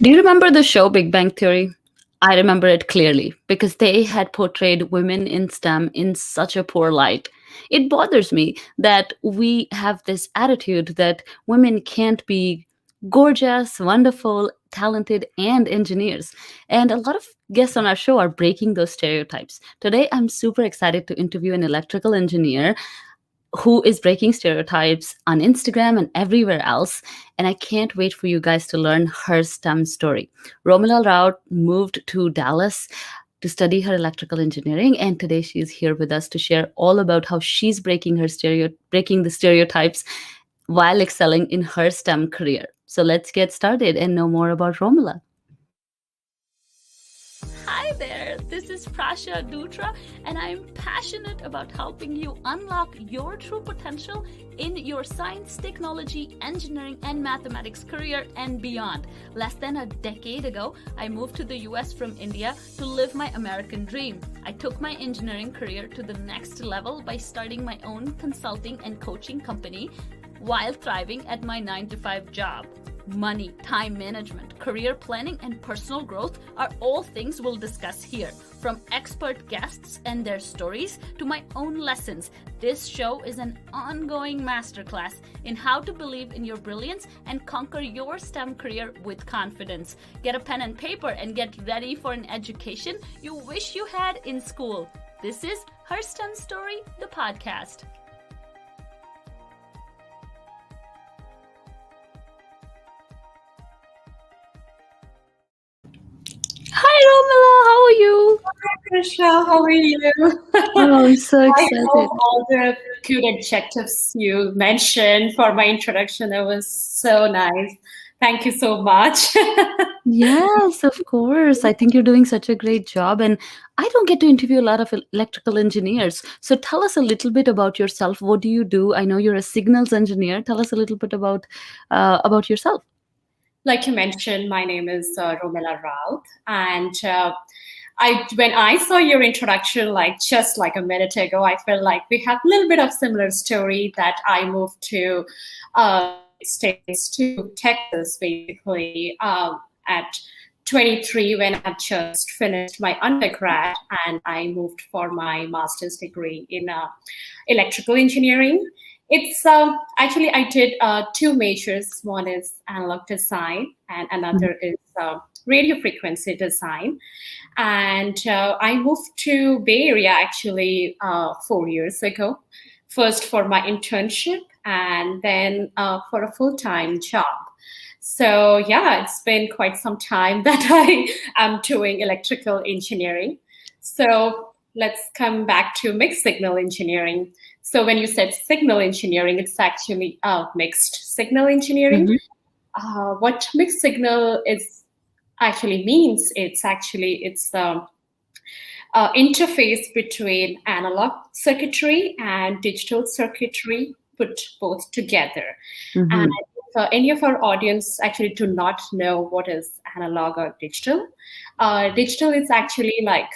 Do you remember the show Big Bang Theory? I remember it clearly because they had portrayed women in STEM in such a poor light. It bothers me that we have this attitude that women can't be gorgeous, wonderful, talented, and engineers. And a lot of guests on our show are breaking those stereotypes. Today, I'm super excited to interview an electrical engineer who is breaking stereotypes on Instagram and everywhere else. And I can't wait for you guys to learn her STEM story. Romila Rout moved to Dallas to study her electrical engineering, and today she is here with us to share all about how she's breaking the stereotypes while excelling in her STEM career. So let's get started and know more about Romila. Hi there, this is Prasha Dutra, and I'm passionate about helping you unlock your true potential in your science, technology, engineering, and mathematics career and beyond. Less than a decade ago, I moved to the US from India to live my American dream. I took my engineering career to the next level by starting my own consulting and coaching company while thriving at my 9-to-5 job. Money, time management, career planning, and personal growth are all things we'll discuss here. From expert guests and their stories to my own lessons, this show is an ongoing masterclass in how to believe in your brilliance and conquer your STEM career with confidence. Get a pen and paper and get ready for an education you wish you had in school. This is Her STEM Story, the podcast. Hi, Ramela. How are you? Hi, Krishna. How are you? Oh, I'm so excited. I love all the good adjectives you mentioned for my introduction. That was so nice. Thank you so much. Yes, of course. I think you're doing such a great job. And I don't get to interview a lot of electrical engineers. So tell us a little bit about yourself. What do you do? I know you're a signals engineer. Tell us a little bit about yourself. Like you mentioned, my name is Romila Rout, and when I saw your introduction, just like a minute ago, I felt like we have a little bit of similar story that I moved to States to Texas, basically at 23 when I had just finished my undergrad, and I moved for my master's degree in electrical engineering. It's actually I did two majors. One is analog design, and another is radio frequency design. And I moved to Bay Area actually 4 years ago. First for my internship, and then for a full-time job. So yeah, it's been quite some time that I am doing electrical engineering. So let's come back to mixed signal engineering. So when you said signal engineering, it's actually mixed signal engineering. Mm-hmm. What mixed signal is actually means, it's interface between analog circuitry and digital circuitry put both together. Mm-hmm. And if any of our audience actually do not know what is analog or digital, digital is actually like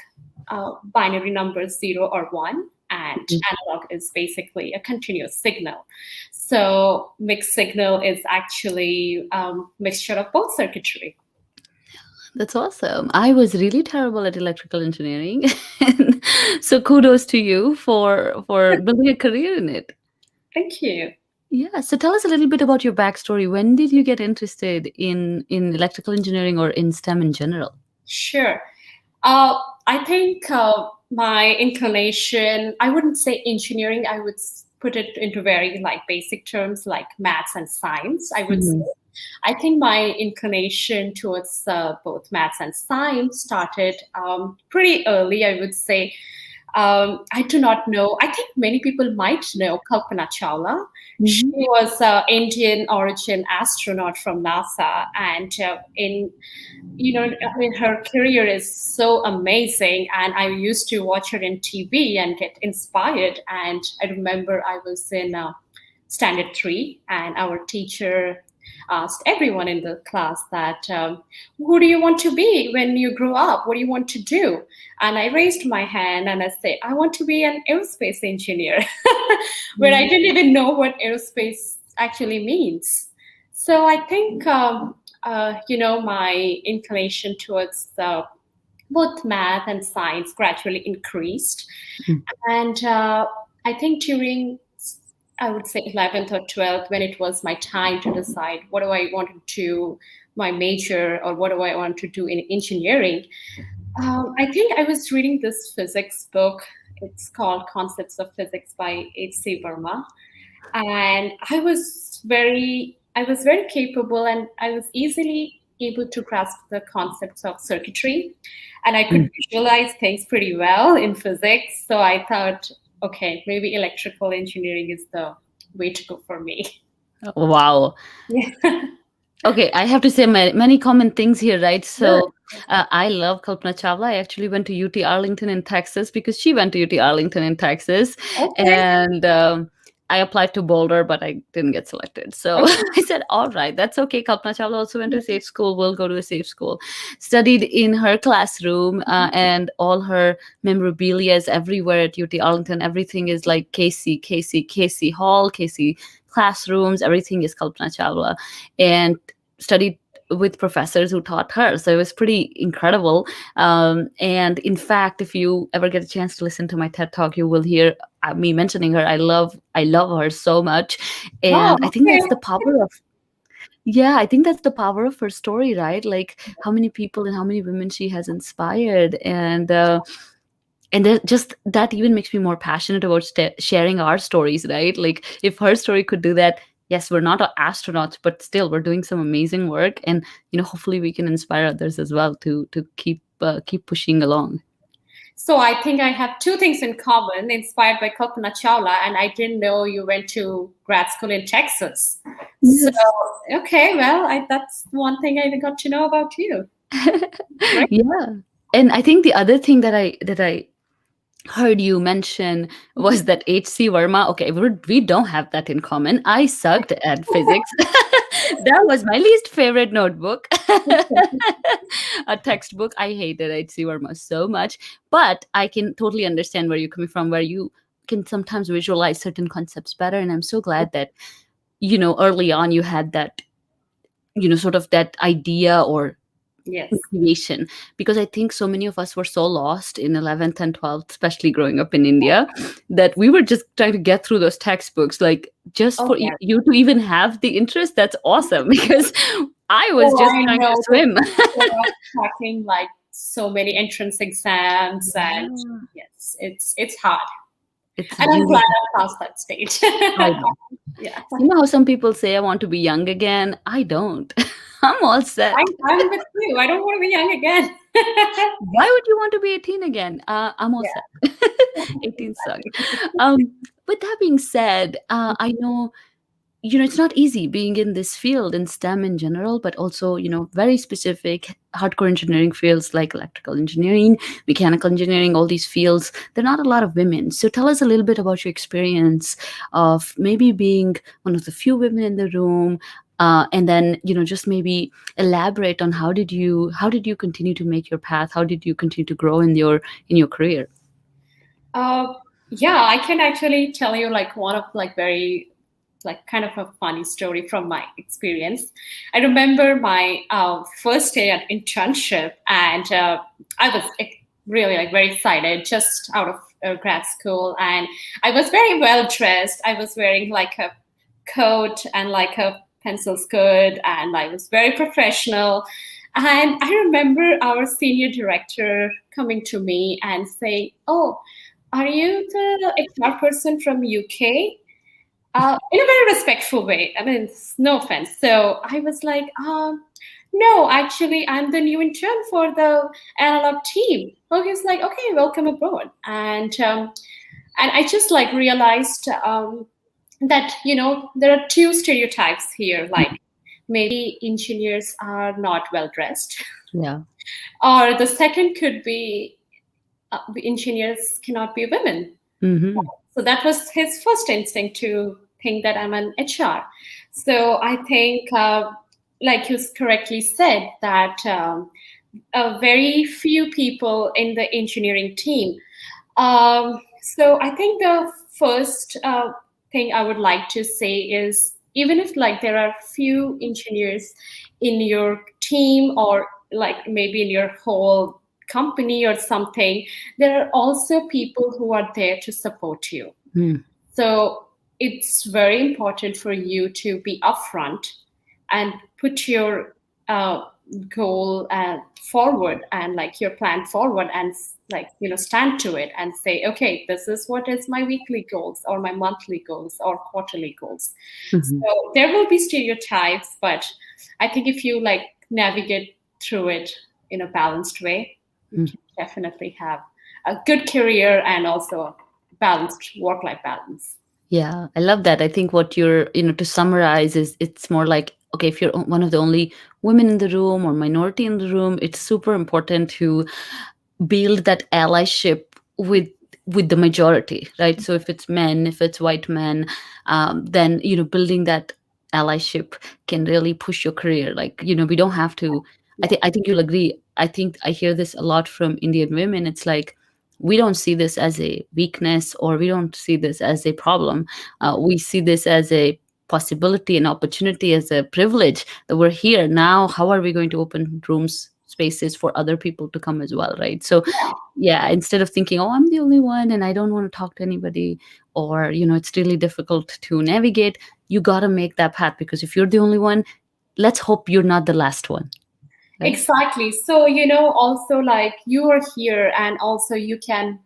binary numbers 0 or 1. And analog is basically a continuous signal. So mixed signal is actually mixture of both circuitry. That's awesome. I was really terrible at electrical engineering. So kudos to you for building a career in it. Thank you. Yeah. So tell us a little bit about your backstory. When did you get interested in electrical engineering or in STEM in general? Sure. I think my inclination, I wouldn't say engineering, I would put it into very like basic terms like maths and science. I would say. I think my inclination towards both maths and science started pretty early, I would say. I do not know. I think many people might know Kalpana Chawla. Mm-hmm. She was an Indian origin astronaut from NASA, and her career is so amazing. And I used to watch her in TV and get inspired. And I remember I was in Standard 3, and our teacher asked everyone in the class that, who do you want to be when you grow up? What do you want to do? And I raised my hand and I said, I want to be an aerospace engineer, where I didn't even know what aerospace actually means. So I think my inclination towards both math and science gradually increased. Mm. And I think during, I would say, 11th or 12th, when it was my time to decide what do I want to do, my major, or what do I want to do in engineering, I think I was reading this physics book. It's called Concepts of Physics by H.C. Verma. And I was very capable, and I was easily able to grasp the concepts of circuitry, and I could Mm. visualize things pretty well in physics. So I thought, okay, maybe electrical engineering is the way to go for me. Wow. Yeah. Okay, I have to say many common things here, right? Sure. So I love Kalpana Chawla. I actually went to UT Arlington in Texas because she went to UT Arlington in Texas. Okay. And I applied to Boulder, but I didn't get selected. So Okay. I said, all right, that's okay. Kalpana Chawla also went to a safe school. We'll go to a safe school. Studied in her classroom, and all her memorabilia is everywhere at UT Arlington. Everything is like Casey Hall, Casey classrooms. Everything is Kalpana Chawla. And studied with professors who taught her. So it was pretty incredible. And in fact, if you ever get a chance to listen to my TED talk, you will hear me mentioning her. I love her so much. Oh, And I think okay. that's the power of, yeah, I think that's the power of her story, right? Like how many people and how many women she has inspired. And just that even makes me more passionate about sharing our stories, right? Like if her story could do that, yes, we're not astronauts, but still we're doing some amazing work, and hopefully we can inspire others as well to keep pushing along. So I think I have two things in common, inspired by Kalpana Chawla, and I didn't know you went to grad school in Texas. So, Yes. okay, well, that's one thing I got to know about you. Great. Yeah. And I think the other thing that I heard you mention was that HC Verma. Okay, we don't have that in common. I sucked at physics. That was my least favorite notebook. A textbook. I hated HC Verma so much. But I can totally understand where you're coming from, where you can sometimes visualize certain concepts better. And I'm so glad that, early on you had that, sort of that idea or Yes. motivation, because I think so many of us were so lost in 11th and 12th, especially growing up in India, that we were just trying to get through those textbooks. Like just Oh, for yes. you to even have the interest, that's awesome. Because I was Oh, just I trying to know the swim. pressure of cracking like so many entrance exams, and Yeah. yes, it's hard. It's And I'm glad really, I passed that stage. I know. Yeah. You know how some people say I want to be young again? I don't. I'm all set. I'm with you. I don't want to be young again. Why would you want to be 18 again? I'm all set. 18 sucked. With that being said, I know, it's not easy being in this field in STEM in general, but also, very specific hardcore engineering fields like electrical engineering, mechanical engineering, all these fields. There are not a lot of women. So tell us a little bit about your experience of maybe being one of the few women in the room. And then, just maybe elaborate on how did you continue to make your path? How did you continue to grow in your career? Uh, yeah, I can actually tell you like one of like very like kind of a funny story from my experience. I remember my first day at internship, and I was really like very excited, just out of grad school, and I was very well dressed. I was wearing like a coat and like a pencil skirt, and I was very professional. And I remember our senior director coming to me and say, "Oh, are you the HR person from UK?" In a very respectful way. I mean, no offense. So I was like, no, actually, I'm the new intern for the analog team. Oh, he's like, okay, welcome aboard. And I just like realized that there are two stereotypes here. Like maybe engineers are not well dressed, Yeah. or the second could be engineers cannot be women. Mm-hmm. So that was his first instinct to think that I'm an HR. So I think, like you correctly said, that very few people in the engineering team. So I think the first thing I would like to say is even if like there are few engineers in your team, or like maybe in your whole company or something, there are also people who are there to support you. Mm. So it's very important for you to be upfront and put your goal forward, and like your plan forward, and like, stand to it and say, okay, this is what is my weekly goals or my monthly goals or quarterly goals. Mhm. So there will be stereotypes, but I think if you like navigate through it in a balanced way, you Mm. can definitely have a good career and also a balanced work-life balance. Yeah, I love that. I think what you're, to summarize is it's more like, okay, if you're one of the only women in the room or minority in the room, it's super important to build that allyship with the majority, right? So if it's men, if it's white men, then building that allyship can really push your career. Like, we don't have to. I think you'll agree. I think I hear this a lot from Indian women. It's like, we don't see this as a weakness, or we don't see this as a problem. We see this as a possibility, an opportunity, as a privilege that we're here now. How are we going to open rooms, spaces for other people to come as well, right? So yeah, instead of thinking, oh, I'm the only one and I don't want to talk to anybody, or it's really difficult to navigate, you got to make that path, because if you're the only one, let's hope you're not the last one, right? Exactly. So, also like you are here, and also you can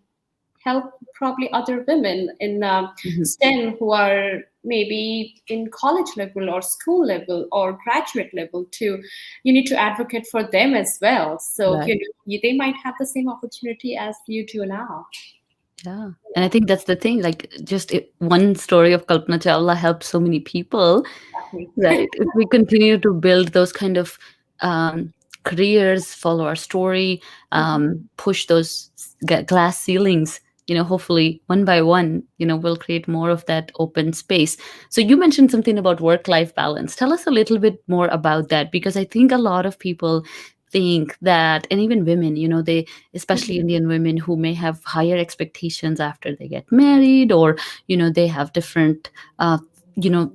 help probably other women in Mhm. STEM who are maybe in college level or school level or graduate level too. You need to advocate for them as well. So, Right. they might have the same opportunity as you do now. Yeah. And I think that's the thing. Like, just one story of Kalpana Chawla helped so many people, Exactly. right? If we continue to build those kind of um, careers, follow our story, push those glass ceilings, hopefully one by one, we'll create more of that open space. So you mentioned something about work-life balance. Tell us a little bit more about that, because I think a lot of people think that, and even women, they, especially Indian women who may have higher expectations after they get married, or they have different you know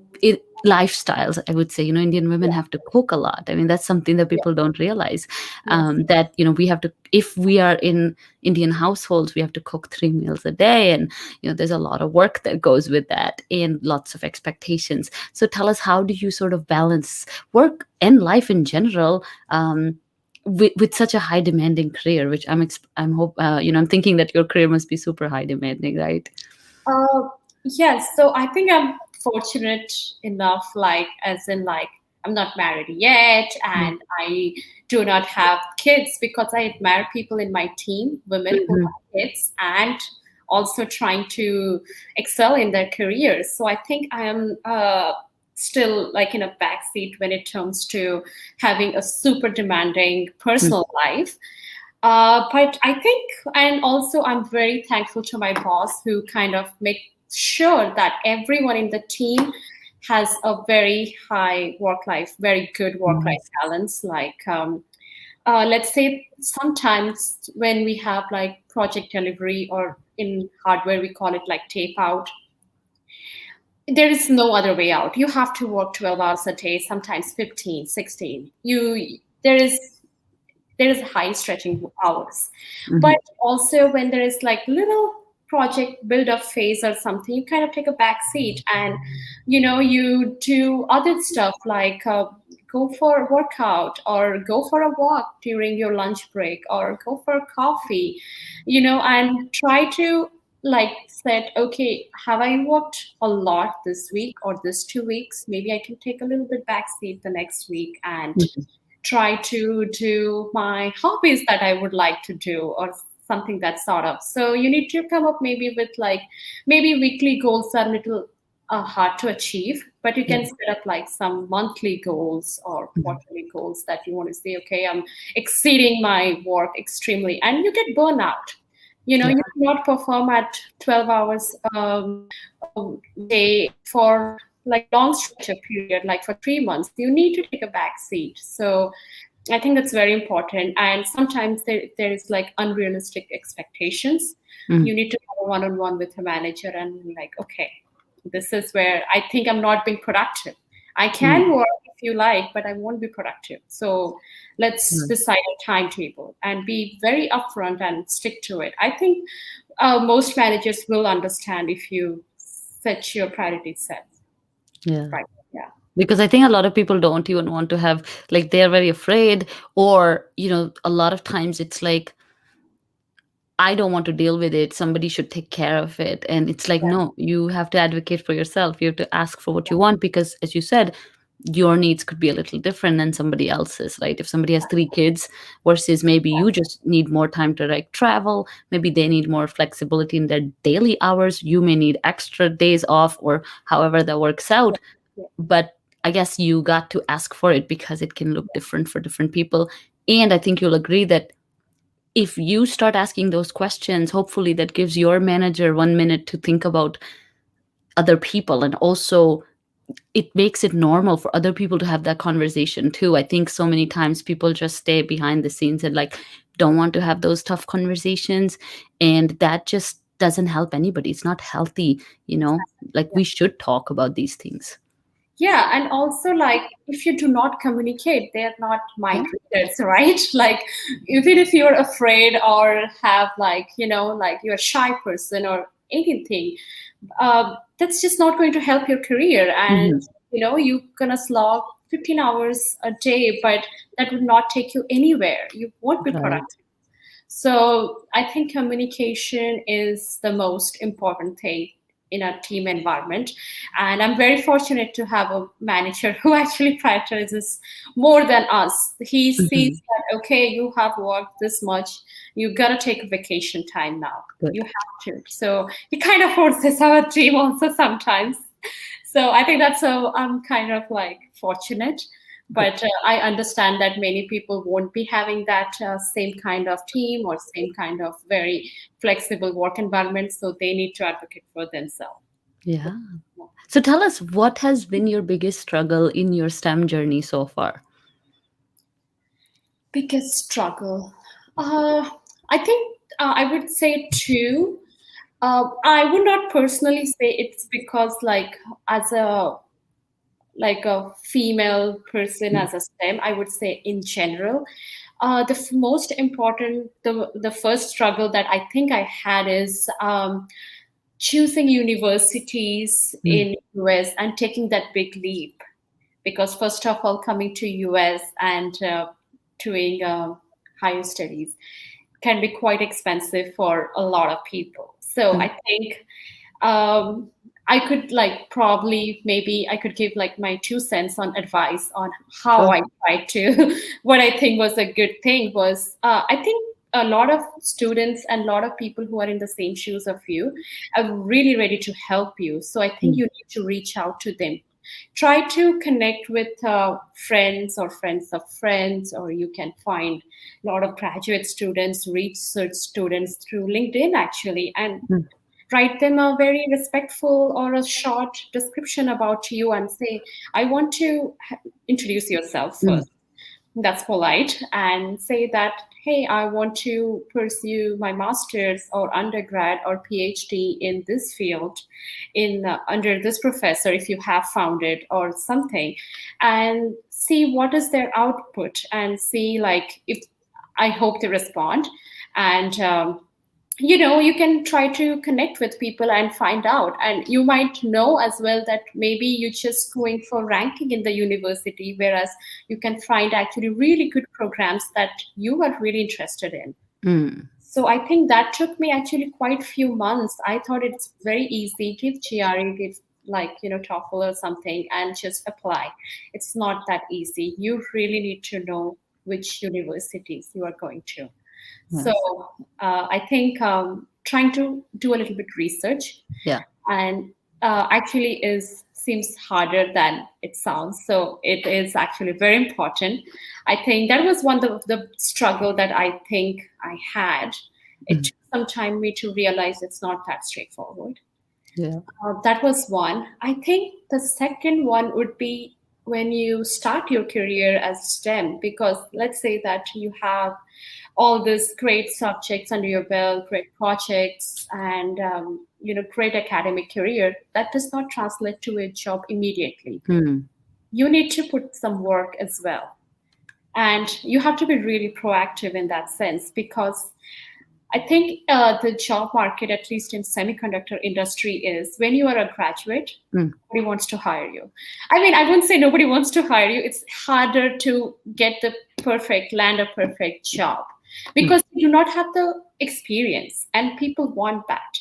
lifestyles, I would say. Indian women have to cook a lot. I mean, that's something that Yeah. people don't realize, Yes. that we have to, if we are in Indian households, we have to cook 3 meals a day, and there's a lot of work that goes with that, and lots of expectations. So tell us, how do you sort of balance work and life in general, with such a high demanding career, which I'm hope I'm thinking that your career must be super high demanding, right? Uh, yes. So I think I'm fortunate enough, like, as in, like, I'm not married yet, and I do not have kids, because I admire people in my team, women who Mhm. have kids and also trying to excel in their careers. So I think I am still like in a backseat when it comes to having a super demanding personal life. But I think, and also I'm very thankful to my boss, who kind of make sure that everyone in the team has a very high work life, very good work life Nice. balance. Like, let's say sometimes when we have like project delivery, or in hardware, we call it like tape out, there is no other way out. You have to work 12 hours a day, sometimes 15, 16. There is high stretching hours. But Mhm. also when there is like little project build up phase or something, you kind of take a back seat, and you do other stuff like go for a workout, or go for a walk during your lunch break, or go for a coffee, and try to like said, okay, have I worked a lot this week or this 2 weeks? Maybe I can take a little bit back seat the next week and Mhm. try to do my hobbies that I would like to do, or something that sort of. So you need to come up maybe with like, maybe weekly goals are a little hard to achieve, but you Yeah. can set up like some monthly goals or Mhm. quarterly goals that you want to say, okay, I'm exceeding my work extremely, and you get burnout. Yeah. You cannot perform at 12 hours a day for like long stretch of period, like for 3 months. You need to take a back seat. So I think that's very important. And sometimes there is like unrealistic expectations. Mhm. You need to have a one-on-one with a manager and like, okay, this is where I think I'm not being productive. I can work if you like, but I won't be productive. So let's decide a timetable and be very upfront and stick to it. I think most managers will understand if you set your priorities set. Yeah. Right. Yeah. Because I think a lot of people don't even want to have, like, they're very afraid, or, a lot of times it's like, I don't want to deal with it. Somebody should take care of it. And it's like, no, you have to advocate for yourself. You have to ask for what you want because, as you said, your needs could be a little different than somebody else's, right? If somebody has 3 kids versus maybe you just need more time to like travel, maybe they need more flexibility in their daily hours. You may need extra days off or however that works out. But I guess you got to ask for it because it can look different for different people. And I think you'll agree that if you start asking those questions, hopefully that gives your manager 1 minute to think about other people. And also it makes it normal for other people to have that conversation too. I think so many times people just stay behind the scenes and like don't want to have those tough conversations. And that just doesn't help anybody. It's not healthy, like we should talk about these things. Yeah, and also like if you do not communicate, they're not mind readers, right? Like even if you're afraid or have like like you're a shy person or anything, that's just not going to help your career. And you're gonna slog 15 hours a day, but that would not take you anywhere. You won't be productive. So I think communication is the most important thing in a team environment. And I'm very fortunate to have a manager who actually prioritizes more than us. He sees that, okay, you have worked this much, you got to take a vacation time now. Good. You have to. So he kind of forces our team also sometimes. So I think I'm kind of like fortunate. But I understand that many people won't be having that same kind of team or same kind of very flexible work environment. So they need to advocate for themselves. Yeah. So tell us, what has been your biggest struggle in your STEM journey so far? Biggest struggle? I think I would say 2. I would not personally say it's because like as a female person as a STEM, I would say in general. The most important, the first struggle that I think I had is choosing universities in US and taking that big leap. Because first of all, coming to US and doing higher studies can be quite expensive for a lot of people. So I think I could maybe I could give like my 2 cents on advice on how I tried to. What I think was a good thing was I think a lot of students and a lot of people who are in the same shoes of you are really ready to help you. So I think you need to reach out to them. Try to connect with friends or friends of friends, or you can find a lot of graduate students, research students through LinkedIn actually, and write them a very respectful or a short description about you and say, I want to introduce yourself first. That's polite. And say that, hey, I want to pursue my master's or undergrad or PhD in this field under this professor, if you have found it or something, and see what is their output and see like if I hope they respond. And you can try to connect with people and find out. And you might know as well that maybe you're just going for ranking in the university, whereas you can find actually really good programs that you are really interested in. So I think that took me actually quite a few months. I thought it's very easy. Give GRE, give TOEFL or something and just apply. It's not that easy. You really need to know which universities you are going to. Yes. So I think trying to do a little bit research, and actually seems harder than it sounds. So it is actually very important. I think that was one of the struggle that I think I had. It took some time for me to realize it's not that straightforward. Yeah, that was one. I think the second one would be when you start your career as STEM, because let's say that you have all these great subjects under your belt, great projects, and great academic career, that does not translate to a job immediately. Hmm. You need to put some work as well, and you have to be really proactive in that sense, because I think the job market, at least in semiconductor industry, is when you are a graduate, Hmm. nobody wants to hire you. I mean, I wouldn't say nobody wants to hire you. It's harder to get the land a perfect job because you do not have the experience, and people want that.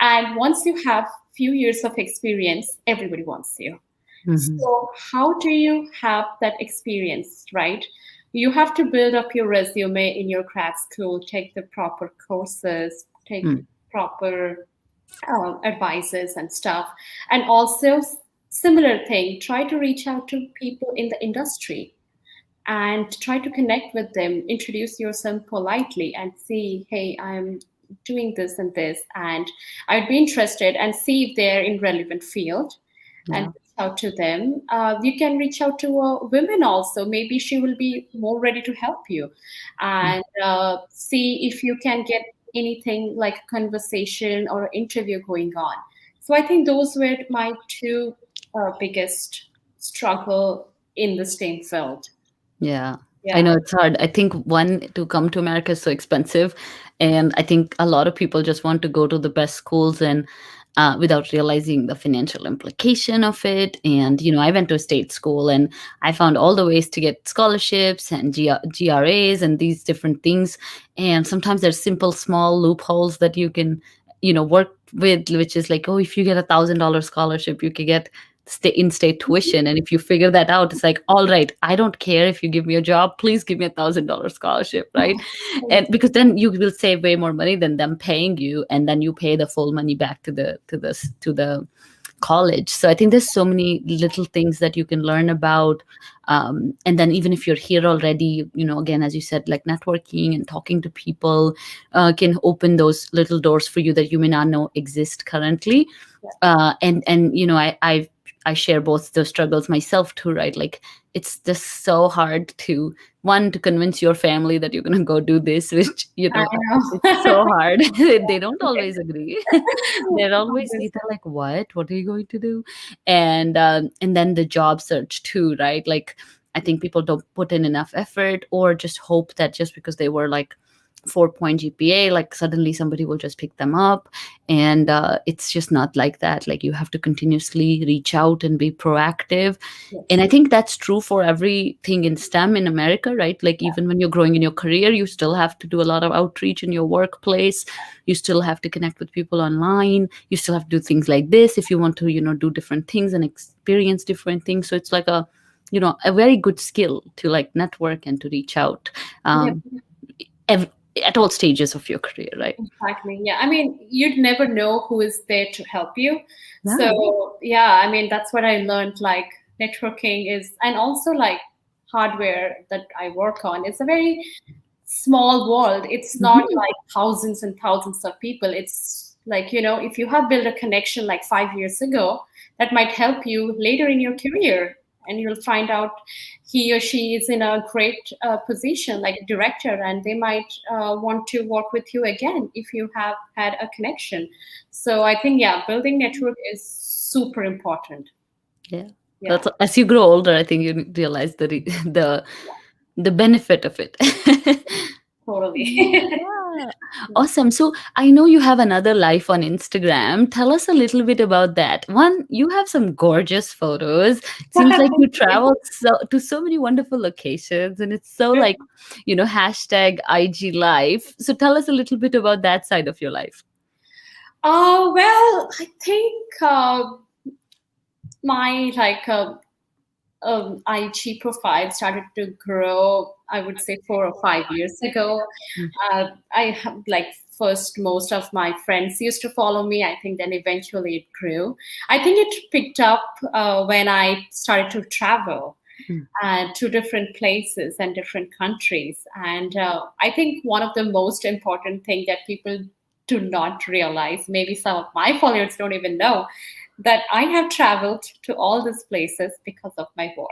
And once you have few years of experience, everybody wants you. Mhm. So how do you have that experience, right? You have to build up your resume in your grad school, take the proper courses, take Hmm. proper advices and stuff. And also, similar thing, try to reach out to people in the industry and try to connect with them, introduce yourself politely and see, hey, I'm doing this and this, and I'd be interested, and see if they're in relevant field and Yeah. reach out to them. You can reach out to women also. Maybe she will be more ready to help you, and see if you can get anything like a conversation or interview going on. So I think those were my two biggest struggle in the STEM field. Yeah. I Yeah. know it's hard. I think one, to come to America is so expensive. And I think a lot of people just want to go to the best schools and without realizing the financial implication of it. And, I went to a state school and I found all the ways to get scholarships and GRAs and these different things. And sometimes there's simple, small loopholes that you can, work with, which is like, oh, if you get $1,000 scholarship, you can get in-state tuition. And if you figure that out, it's like, all right, I don't care if you give me a job, please give me $1,000 scholarship, right? And because then you will save way more money than them paying you, and then you pay the full money back to the college. So I think there's so many little things that you can learn about. And then even if you're here already, again, as you said, like networking and talking to people can open those little doors for you that you may not know exist currently. And I share both the struggles myself too, right? Like it's just so hard to convince your family that you're gonna go do this, which I it's know. so hard. They don't always agree. They're always either like, what are you going to do? And then the job search too, right? Like I think people don't put in enough effort, or just hope that just because they were like 4-point GPA, like suddenly somebody will just pick them up. And it's just not like that. Like you have to continuously reach out and be proactive. And I think that's true for everything in STEM in America, right? Like even when you're growing in your career, you still have to do a lot of outreach in your workplace. You still have to connect with people online. You still have to do things like this if you want to, do different things and experience different things. So it's like a very good skill to like network and to reach out. Yeah. ev- at all stages of your career, right? Exactly. Yeah. I mean, you'd never know who is there to help you. Yeah. So, yeah, I mean, that's what I learned. Like, networking is, and also like hardware that I work on, it's a very small world. It's not like thousands and thousands of people. It's like, if you have built a connection like 5 years ago, that might help you later in your career. And you'll find out he or she is in a great position, like a director, and they might want to work with you again if you have had a connection. So I think, yeah, building network is super important. Yeah. Yeah, That's, as you grow older, I think you realize the benefit of it. totally. Yeah. Awesome. So I know you have another life on Instagram. Tell us a little bit about that. One, you have some gorgeous photos. Seems like you traveled to so many wonderful locations, and it's so like, hashtag IG life. So tell us a little bit about that side of your life. Well, I think my IG profile started to grow, I would say 4 or 5 years ago. I have like first, most of my friends used to follow me. I think then eventually it grew. I think it picked up when I started to travel to different places and different countries. And I think one of the most important thing that people do not realize, maybe some of my followers don't even know, that I have traveled to all these places because of my work.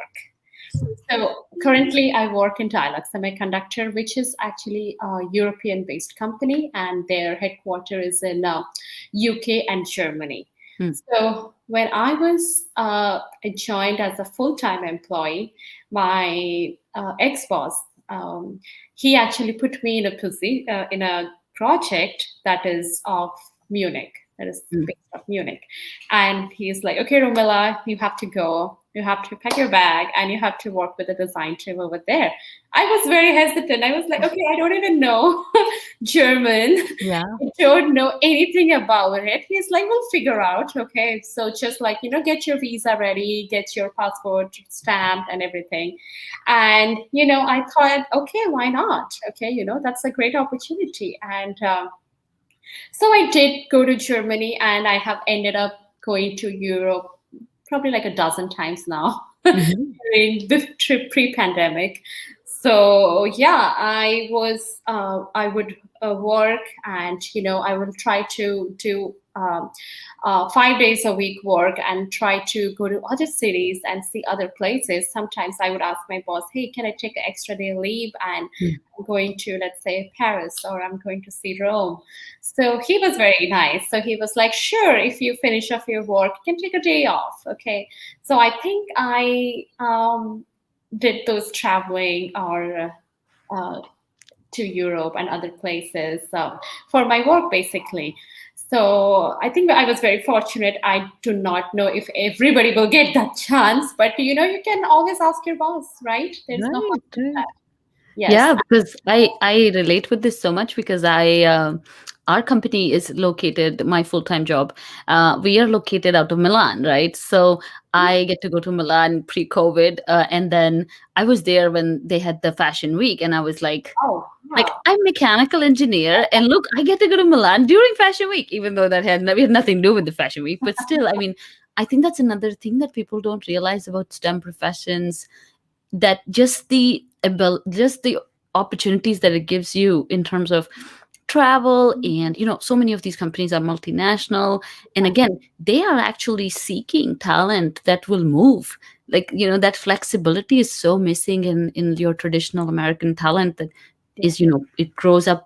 So currently, I work in Dialog Semiconductor, which is actually a European-based company, and their headquarters is in UK and Germany. Hmm. So when I joined as a full-time employee, my ex-boss, he actually put me in in a project that is of Munich, that is Hmm. based off Munich. And he's like, okay, Romila, you have to go. You have to pack your bag and you have to work with the design team over there. I was very hesitant. I was like, okay, I don't even know German. Yeah. I don't know anything about it. He's like, we'll figure out. Okay. So just like, get your visa ready, get your passport stamped and everything. And, I thought, okay, why not? Okay. That's a great opportunity. And so I did go to Germany and I have ended up going to Europe probably like a dozen times now Mhm. during the trip pre-pandemic. So yeah, I would work and I would try to do 5 days a week work and try to go to other cities and see other places. Sometimes I would ask my boss, hey, can I take an extra day leave and Hmm. I'm going to, let's say, Paris or I'm going to see Rome. So he was very nice. So he was like, sure, if you finish off your work, you can take a day off. Okay. So I think I did those traveling or to Europe and other places for my work, basically. So I think I was very fortunate. I do not know if everybody will get that chance, but you can always ask your boss, right? There's no harm Right, in right. that. Yes. Yeah, because I relate with this so much because our company is located, my full-time job, we are located out of Milan, right? So I get to go to Milan pre-COVID, and then I was there when they had the fashion week, and I was Oh, like wow. I'm mechanical engineer, and look, I get to go to Milan during fashion week, even though we had nothing to do with the fashion week, but still, I mean, I think that's another thing that people don't realize about STEM professions, that just the opportunities that it gives you in terms of travel, and so many of these companies are multinational, and again, they are actually seeking talent that will move, like that flexibility is so missing in your traditional American talent, that Yeah. is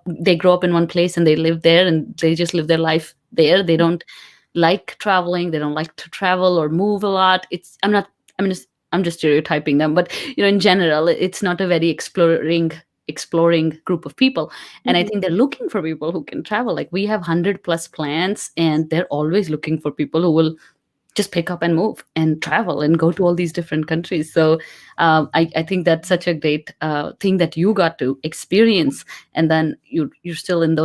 they grow up in one place and they live there and they just live their life there. They don't like traveling, they don't like to travel or move a lot. I'm just stereotyping them, but in general, it's not a very exploring group of people. And I Mhm. think they're looking for people who can travel. Like, we have 100 plus plants, and they're always looking for people who will just pick up and move and travel and go to all these different countries. So I think that's such a great thing that you got to experience, and then you're still in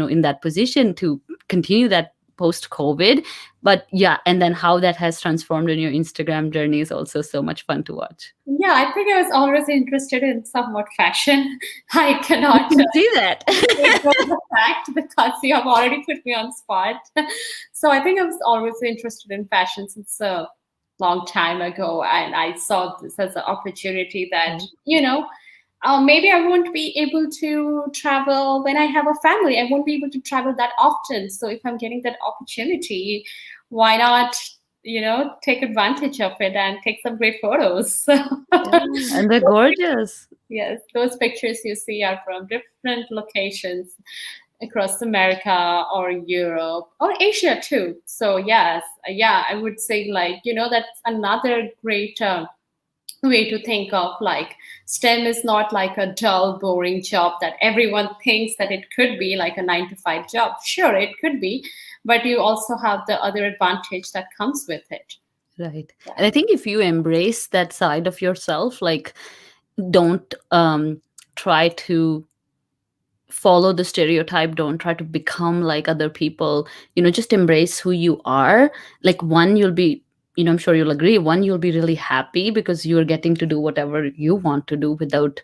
in that position to continue that post COVID. But yeah, and then how that has transformed in your Instagram journey is also so much fun to watch. Yeah, I think I was always interested in somewhat fashion. I You cannot can see that. ignore the fact because you have already put me on spot. So I think I was always interested in fashion since a long time ago, and I saw this as an opportunity that maybe I won't be able to travel when I have a family. I won't be able to travel that often. So if I'm getting that opportunity, why not? Take advantage of it and take some great photos. Yeah, and they're gorgeous. Yes, those pictures you see are from different locations across America or Europe or Asia too. So yes, yeah, I would say that's another great way to think of like STEM is not like a dull, boring job that everyone thinks that it could be like a 9 to 5 job. Sure, it could be, but you also have the other advantage that comes with it. Right. Yeah. And I think if you embrace that side of yourself, like, don't try to follow the stereotype, don't try to become like other people, just embrace who you are. Like, one, you'll be, I'm sure you'll agree, one, you'll be really happy because you're getting to do whatever you want to do without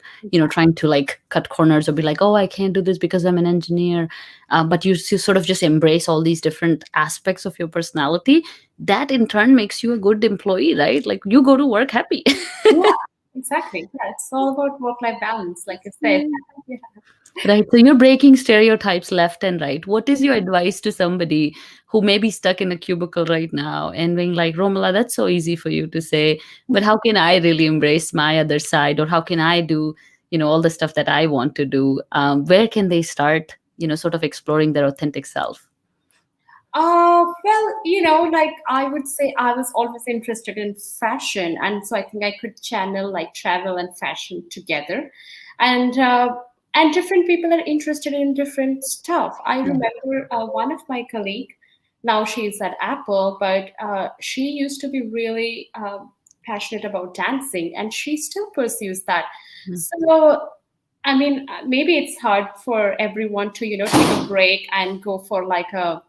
trying to like cut corners or be like, oh, I can't do this because I'm an engineer. But you sort of just embrace all these different aspects of your personality. That in turn makes you a good employee, right? Like, you go to work happy. Yeah, exactly. Yeah, it's all about work-life balance, like you said. Yeah. Right. So you're breaking stereotypes left and right. What is your advice to somebody who may be stuck in a cubicle right now and being like, Romila, that's so easy for you to say, but how can I really embrace my other side? Or how can I do, all the stuff that I want to do? Where can they start, sort of exploring their authentic self? Well, like I would say I was always interested in fashion. And so I think I could channel like travel and fashion together. And different people are interested in different stuff. I Yeah. remember one of my colleague, now she's at Apple, but she used to be really passionate about dancing and she still pursues that. Mm. So, I mean, maybe it's hard for everyone to, take a break and go for like a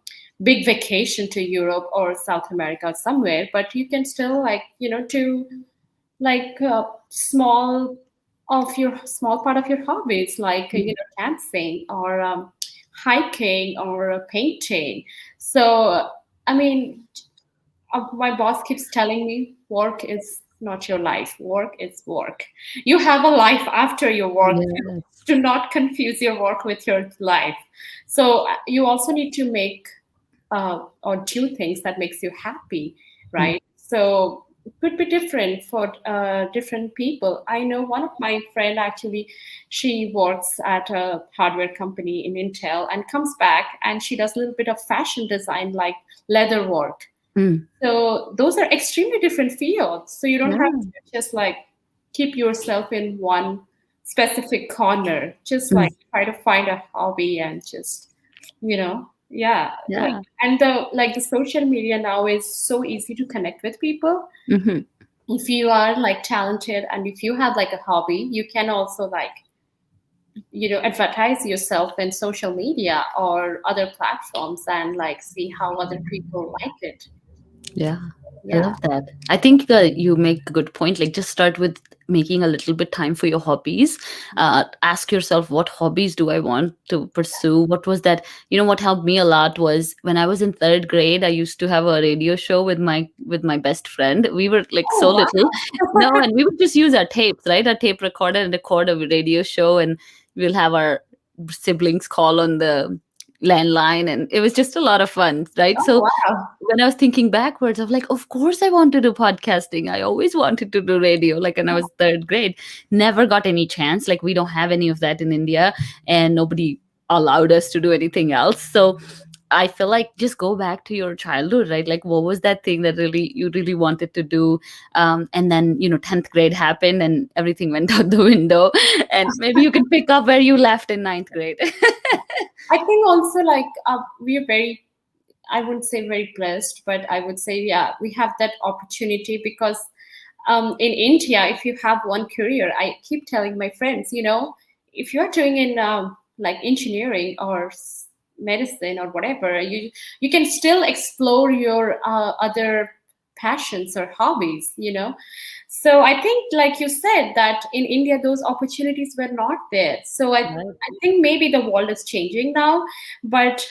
big vacation to Europe or South America somewhere, but you can still like, do like small part of your hobbies, like, dancing or hiking or painting. So, I mean, my boss keeps telling me work is not your life. Work is work. You have a life after your work. Yes. Do not confuse your work with your life. So you also need to make or do things that makes you happy, Mm. right? So it could be different for different people. I know one of my friend actually, she works at a hardware company in Intel and comes back and she does a little bit of fashion design, like leather work. Mm. So those are extremely different fields. So you don't have Yeah. to just like keep yourself in one specific corner. Just Mm. like try to find a hobby and just, yeah, like, Yeah. and the social media now is so easy to connect with people. Hmm. If you are like talented and if you have like a hobby, you can also like, advertise yourself in social media or other platforms and like see how other people like it. Yeah, I Yeah. love that. I think that you make a good point. Like, just start with making a little bit time for your hobbies. Ask yourself, what hobbies do I want to pursue? What was that? What helped me a lot was when I was in third grade. I used to have a radio show with my best friend. We were like Oh so wow. little, no, and we would just use our tapes, right? Our tape recorder and record a radio show, and we'll have our siblings call on the landline, and it was just a lot of fun, right? Oh So wow. when I was thinking backwards, of like, of course I want to do podcasting. I always wanted to do radio, like when I was third grade. Never got any chance. Like we don't have any of that in India, and nobody allowed us to do anything else. So I feel like just go back to your childhood, right? Like what was that thing that really you really wanted to do? And then 10th grade happened and everything went out the window. And maybe you can pick up where you left in ninth grade. I think also like we are very, I wouldn't say very blessed, but I would say, yeah, we have that opportunity because in India, if you have one career, I keep telling my friends, if you're doing in like engineering or medicine or whatever, you can still explore your other passions or hobbies, So I think, like you said, that in India those opportunities were not there. So Right. I think maybe the world is changing now, but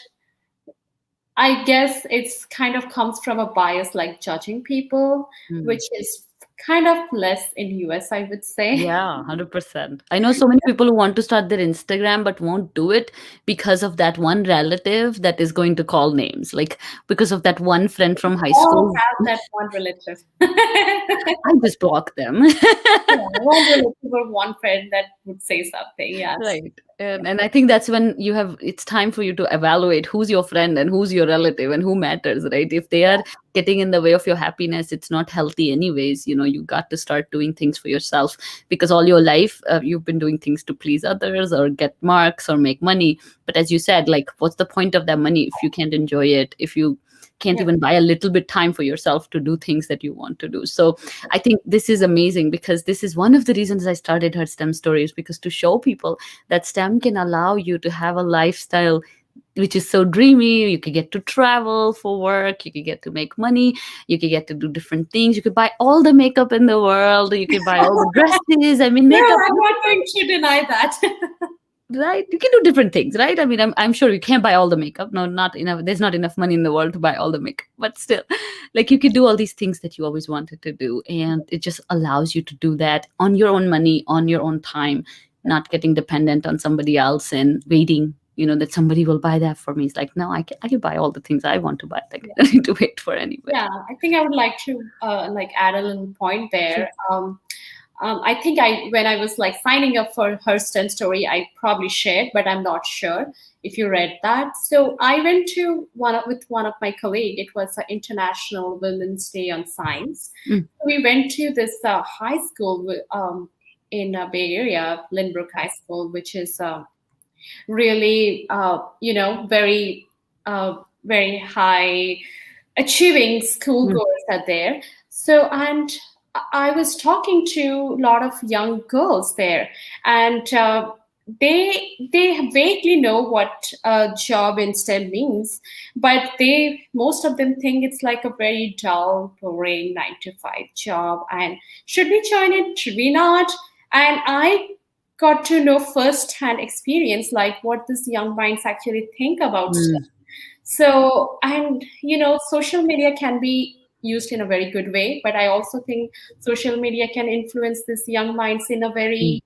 I guess it's kind of comes from a bias like judging people, Hmm. which is kind of less in US, I would say. Yeah, 100%. I know so many people who want to start their Instagram but won't do it because of that one relative that is going to call names. Like because of that one friend from high All school. have that one relative. I just block them. Yeah, one relative or one friend that would say something. Yes. Right. And I think that's when it's time for you to evaluate who's your friend and who's your relative and who matters, right? If they are getting in the way of your happiness, it's not healthy anyways. You got to start doing things for yourself because all your life you've been doing things to please others or get marks or make money. But as you said, like, what's the point of that money if you can't enjoy it, if you can't Yeah. even buy a little bit time for yourself to do things that you want to do? So I think this is amazing because this is one of the reasons I started her STEM stories, because to show people that STEM can allow you to have a lifestyle which is so dreamy. You could get to travel for work, you could get to make money, you could get to do different things, you could buy all the makeup in the world, you could buy all the dresses. I mean, No, makeup, I'm not going to deny that. right? You can do different things, right? I mean, I'm sure you can't buy all the makeup. No, not enough. There's not enough money in the world to buy all the makeup, but still, like, you could do all these things that you always wanted to do, and it just allows you to do that on your own money, on your own time, not getting dependent on somebody else and waiting, that somebody will buy that for me. It's like, no, I can buy all the things I want to buy. Like, I don't need to wait for anybody. Yeah, I think I would like to add a little point there. Sure. I think when I was like signing up for her STEM story, I probably shared, but I'm not sure if you read that. So I went to with one of my colleagues. It was an International Women's Day on Science. We went to this high school in Bay Area, Lynbrook High School, which is really, very, very high achieving schoolgoers are there. So, and I was talking to a lot of young girls there, and they vaguely know what a job in STEM means, but most of them think it's like a very dull, boring 9-to-5 job. And should we join it? Should we not? And I got to know firsthand experience, like what these young minds actually think about STEM. So, and social media can be used in a very good way, but I also think social media can influence these young minds in a very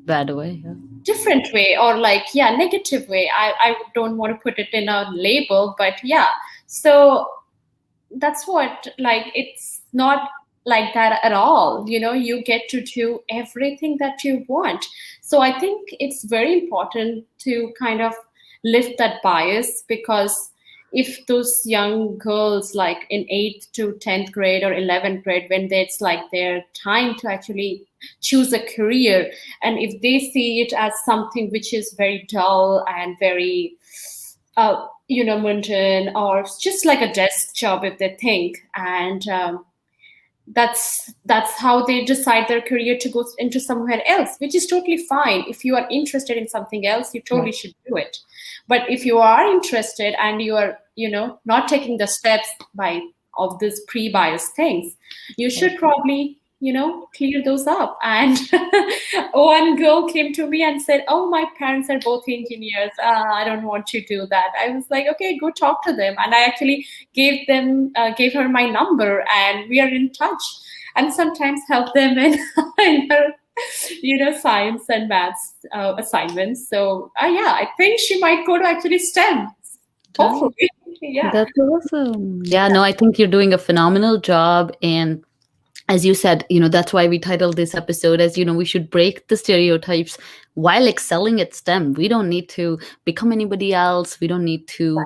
bad way, different way, or negative way. I don't want to put it in a label, but yeah. So that's what, it's not like that at all. You get to do everything that you want. So I think it's very important to kind of lift that bias, because if those young girls, like in 8th to 10th grade or 11th grade, when it's like their time to actually choose a career, and if they see it as something which is very dull and very mundane, or just like a desk job, if they think, and that's how they decide their career to go into somewhere else, which is totally fine. If you are interested in something else, you totally should do it. But if you are interested and you are, not taking the steps of these pre-bias things, you should probably, clear those up. And one girl came to me and said, "Oh, my parents are both engineers. I don't want to do that." I was like, "Okay, go talk to them." And I actually gave her my number, and we are in touch, and sometimes help them in her science and maths assignments. So I think she might go to actually STEM. Hopefully. Yeah. That's awesome. Yeah, no, I think you're doing a phenomenal job. And as you said, that's why we titled this episode as, we should break the stereotypes while excelling at STEM. We don't need to become anybody else. We don't need to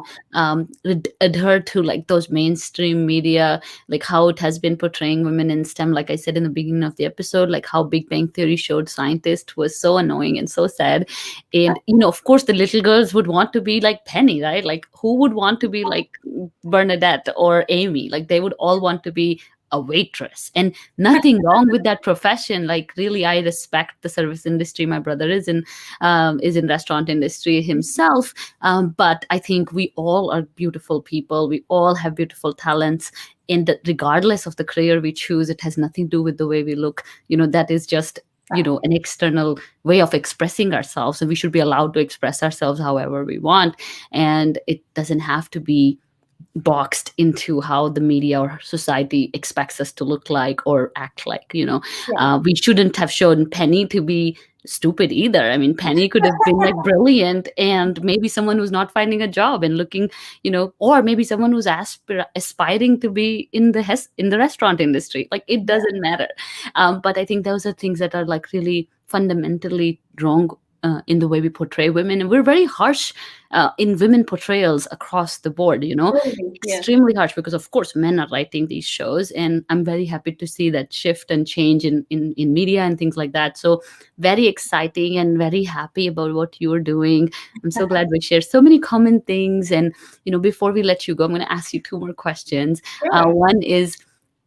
adhere to like those mainstream media, like how it has been portraying women in STEM. Like I said in the beginning of the episode, like how Big Bang Theory showed scientists was so annoying and so sad. And, of course, the little girls would want to be like Penny, right? Like who would want to be like Bernadette or Amy? Like they would all want to be a waitress, and nothing wrong with that profession. Like really, I respect the service industry. My brother is in restaurant industry himself. But I think we all are beautiful people. We all have beautiful talents. And regardless of the career we choose, it has nothing to do with the way we look. That is just an external way of expressing ourselves, and we should be allowed to express ourselves however we want. And it doesn't have to be boxed into how the media or society expects us to look like or act like. We shouldn't have shown Penny to be stupid either. I mean, Penny could have been like brilliant, and maybe someone who's not finding a job and looking, or maybe someone who's aspiring to be in the restaurant industry. Like it doesn't matter. But I think those are things that are like really fundamentally wrong in the way we portray women. And we're very harsh in women portrayals across the board, extremely harsh, because of course men are writing these shows. And I'm very happy to see that shift and change in media and things like that. So very exciting and very happy about what you're doing. I'm so glad we share so many common things. And, before we let you go, I'm going to ask you 2 more questions. Sure. One is,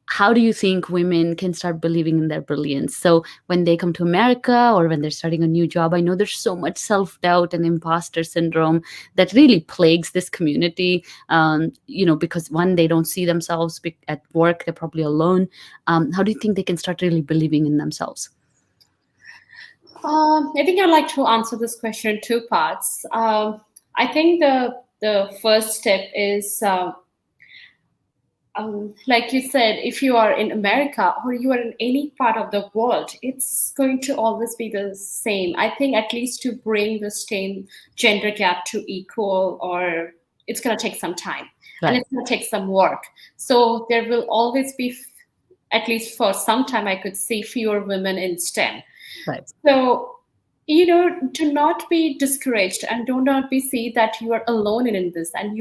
how do you think women can start believing in their brilliance? So when they come to America or when they're starting a new job, I know there's so much self-doubt and imposter syndrome that really plagues this community, because one, they don't see themselves at work. They're probably alone. How do you think they can start really believing in themselves? I think I'd like to answer this question in 2 parts. I think the first step is like you said, if you are in America or you are in any part of the world, it's going to always be the same. I think at least to bring the same gender gap to equal, or it's going to take some time and Right. it's going to take some work. So there will always be, at least for some time, I could see fewer women in STEM. Right. So, do not be discouraged and do not be see that you are alone in this, and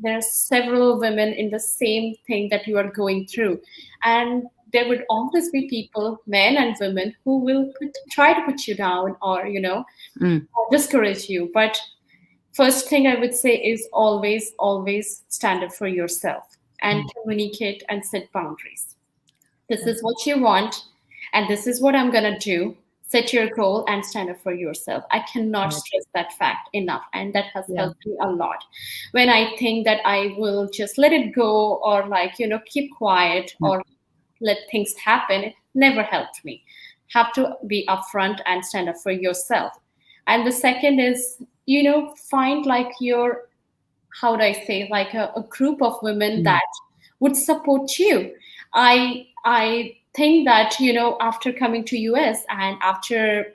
there are several women in the same thing that you are going through. And there would always be people, men and women, who will try to put you down, or, Mm. discourage you. But first thing I would say is always, always stand up for yourself and communicate and set boundaries. This is what you want, and this is what I'm going to do. Set your goal and stand up for yourself. I cannot Right. stress that fact enough, and that has Yeah. helped me a lot. When I think that I will just let it go, or like, keep quiet, Mm. or let things happen, it never helped me. Have to be upfront and stand up for yourself. And the second is, find like your, how would I say, like a group of women Mm. that would support you. I think that, after coming to US and after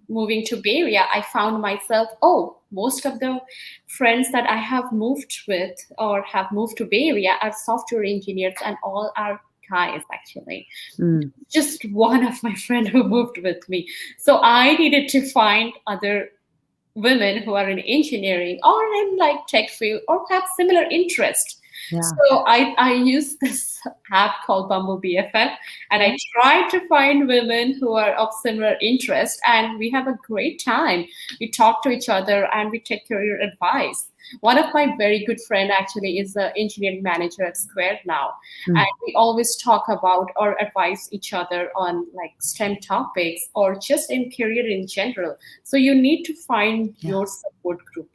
moving to Bay Area, I found myself, oh, most of the friends that I have moved with or have moved to Bay Area are software engineers, and all are guys actually. Mm. Just one of my friend who moved with me. So I needed to find other women who are in engineering or in like tech field or have similar interest. Yeah. So I use this app called Bumble BFF, and I try to find women who are of similar interest, and we have a great time. We talk to each other and we take career advice. One of my very good friend actually is the engineering manager at Square now, Mm. and we always talk about or advise each other on like STEM topics or just in career in general. So you need to find Yeah. your support group.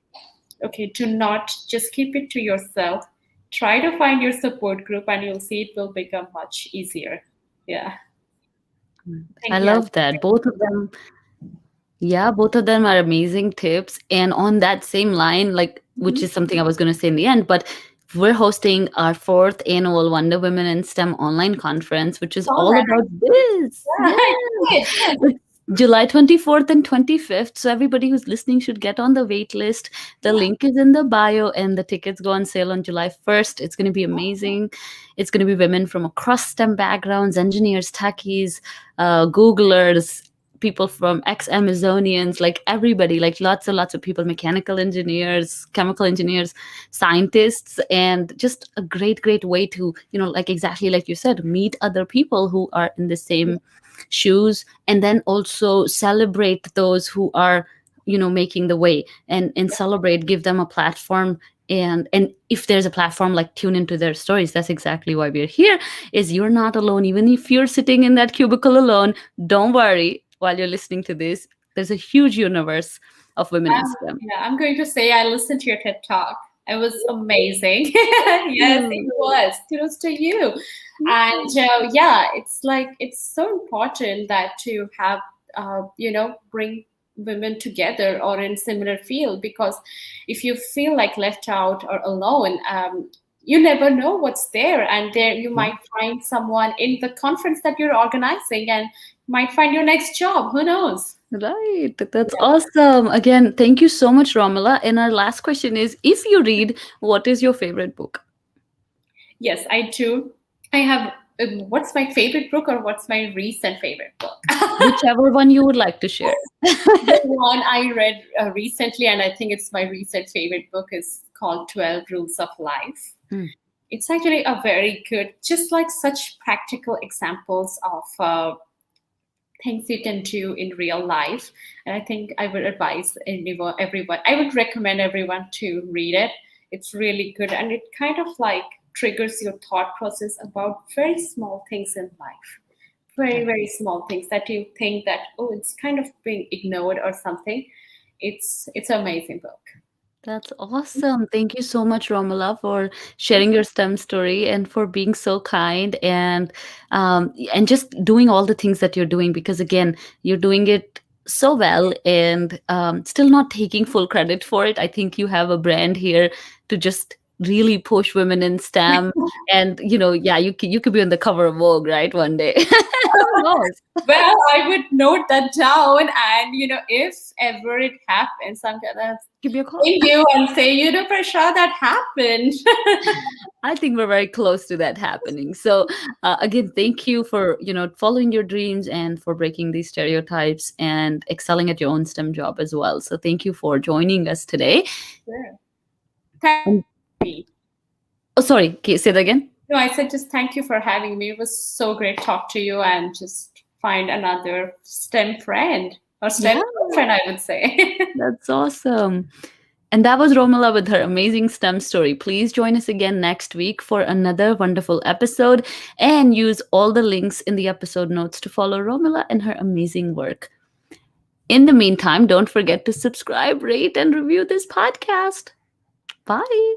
Okay, do not just keep it to yourself. Try to find your support group, and you'll see it will become much easier. Yeah. I Thank you. love that. Both of them, yeah, both of them are amazing tips. And on that same line, like, which Mhm. is something I was going to say in the end, but we're hosting our fourth annual Wonder Women in STEM online conference, which is All all right. about this. Yeah, Yes. good, good. It's July 24th and 25th. So everybody who's listening should get on the wait list. The link is in the bio, and the tickets go on sale on July 1st. It's going to be amazing. It's going to be women from across STEM backgrounds, engineers, techies, Googlers, people from ex-Amazonians, like everybody, like lots and lots of people, mechanical engineers, chemical engineers, scientists, and just a great, great way to, like exactly like you said, meet other people who are in the same shoes, and then also celebrate those who are, making the way, and celebrate, give them a platform. And if there's a platform, like tune into their stories. That's exactly why we're here. Is you're not alone. Even if you're sitting in that cubicle alone, don't worry. While you're listening to this, there's a huge universe of women in STEM. Yeah, I'm going to say I listened to your TED Talk. It was amazing. Yes, it was. Kudos to you. And yeah, it's like it's so important that to have bring women together or in similar field, because if you feel like left out or alone, you never know what's there, and there you might find someone in the conference that you're organizing, and might find your next job. Who knows? Right. That's awesome. Again, thank you so much, Romila. And our last question is, if you read, what is your favorite book? Yes, I do. I have. What's my favorite book, or what's my recent favorite book? Whichever one you would like to share. The one I read recently, and I think it's my recent favorite book, is called 12 Rules of Life. Hmm. It's actually a very good, just like such practical examples of things you can do in real life. And I think I would advise everyone, I would recommend everyone to read it. It's really good, and it kind of like triggers your thought process about very small things in life. Very, very small things that you think that, oh, it's kind of being ignored or something. It's an amazing book. That's awesome. Thank you so much, Romila, for sharing your STEM story and for being so kind, and just doing all the things that you're doing, because again, you're doing it so well, and still not taking full credit for it. I think you have a brand here to just really push women in STEM. And yeah, you could be on the cover of Vogue, right, one day. Who knows? Well, I would note that down, and if ever it happens, I'm gonna Give me a call. ring you and say, Prasha, that happened. I think we're very close to that happening. So again, thank you for following your dreams and for breaking these stereotypes and excelling at your own STEM job as well. So thank you for joining us today. Sure. Thank you. Oh, sorry. Okay, say that again. No, I said just thank you for having me. It was so great to talk to you and just find another STEM friend or STEM friend, I would say. That's awesome. And that was Romila with her amazing STEM story. Please join us again next week for another wonderful episode, and use all the links in the episode notes to follow Romila and her amazing work. In the meantime, don't forget to subscribe, rate, and review this podcast. Bye.